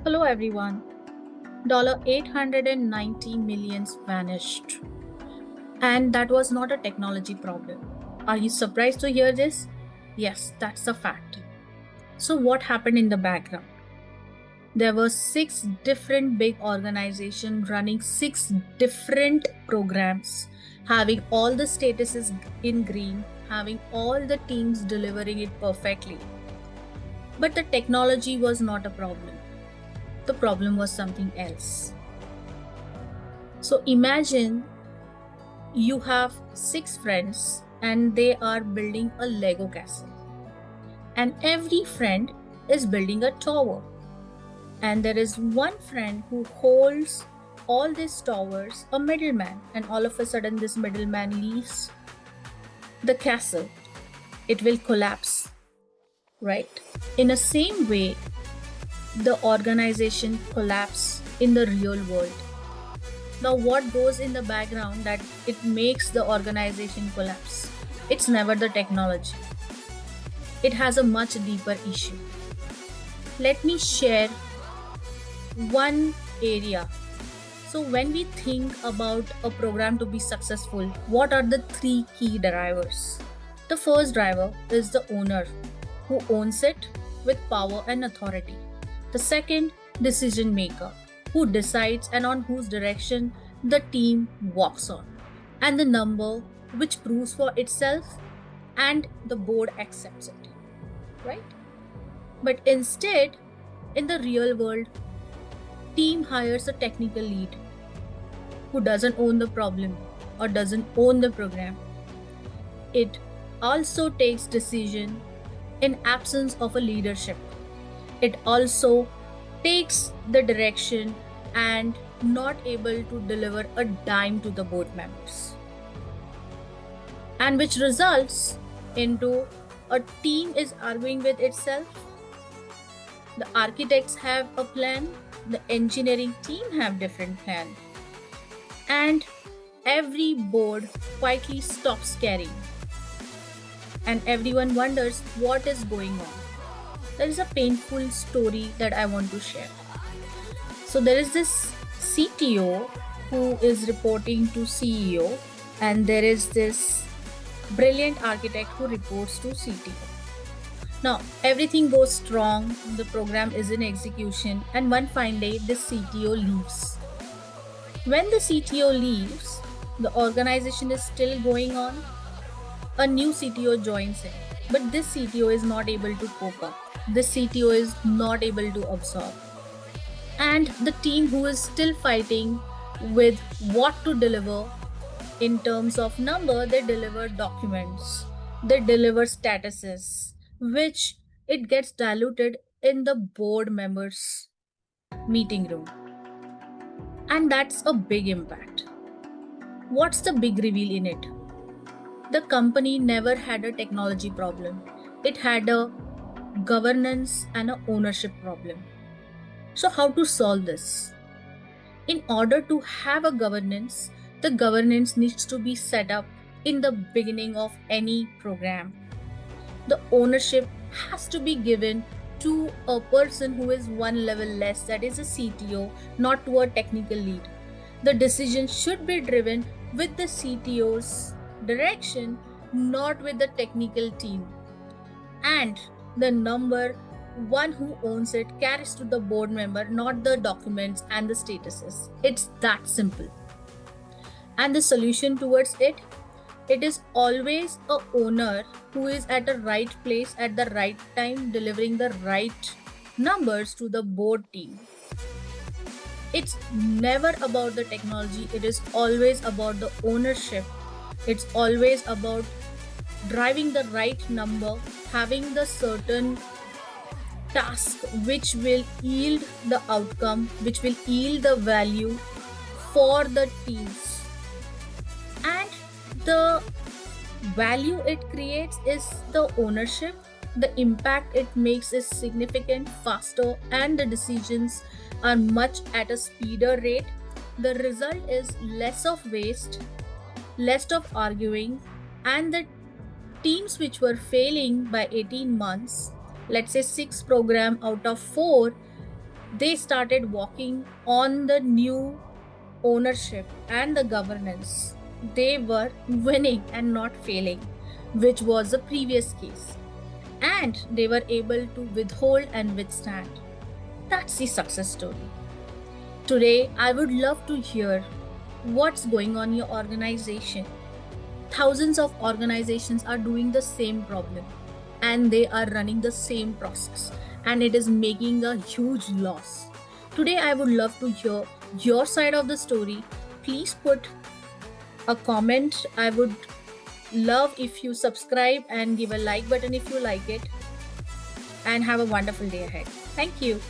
Hello everyone. $890 millions vanished. And that was not a technology problem. Are you surprised to hear this? Yes, that's a fact. So what happened in the background? There were six different big organizations running six different programs, having all the statuses in green, having all the teams delivering it perfectly. But the technology was not a problem. The problem was something else. So imagine you have six friends and they are building a Lego castle. And every friend is building a tower. And there is one friend who holds all these towers, a middleman. And all of a sudden, this middleman leaves the castle. It will collapse, right? In the same way, the organization collapse in the real world. Now, what goes in the background that it makes the organization collapse? It's never the technology. It has a much deeper issue. Let me share one area. So, when we think about a program to be successful, what are the three key drivers? The first driver is the owner who owns it with power and authority. The second, decision maker who decides and on whose direction the team walks on. And the number which proves for itself and the board accepts it, right? But instead, in the real world, team hires a technical lead who doesn't own the problem or doesn't own the program. It also takes decision in absence of a leadership. It also takes the direction and not able to deliver a dime to the board members. And which results into a team is arguing with itself. The architects have a plan, the engineering team have different plan. And every board quietly stops caring. And everyone wonders what is going on. There is a painful story that I want to share. So there is this CTO who is reporting to CEO, and there is this brilliant architect who reports to CTO. Now, everything goes strong, the program is in execution, and one fine day, this CTO leaves. When the CTO leaves, the organization is still going on. A new CTO joins in, but this CTO is not able to cope up. This CTO is not able to absorb. And the team who is still fighting with what to deliver in terms of number, they deliver documents, they deliver statuses, which it gets diluted in the board members' meeting room. And that's a big impact. What's the big reveal in it? The company never had a technology problem. It had a governance and a ownership problem. So how to solve this? In order to have a governance, the governance needs to be set up in the beginning of any program. The ownership has to be given to a person who is one level less, that is a CTO, not to a technical lead. The decision should be driven with the CTO's direction, not with the technical team. And the number one who owns it carries to the board member, not the documents and the statuses. It's that simple. And the solution towards it, it is always a owner who is at the right place at the right time, delivering the right numbers to the board team. It's never about the technology, it is always about the ownership. It's always about driving the right number, having the certain task which will yield the outcome, which will yield the value for the teams. And the value it creates is the ownership. The impact it makes is significant, faster, and the decisions are much at a speeder rate. The result is less of waste, less of arguing, and the teams which were failing by 18 months, let's say 6 program out of 4, They started walking on the new ownership and the governance. They were winning and not failing, which was the previous case. And they were able to withhold and withstand. That's the success story. Today, I would love to hear what's going on in your organization. Thousands of organizations are doing the same problem and they are running the same process, and it is making a huge loss. Today, I would love to hear your side of the story. Please put a comment. I would love if you subscribe and give a like button if you like it. And have a wonderful day ahead. Thank you.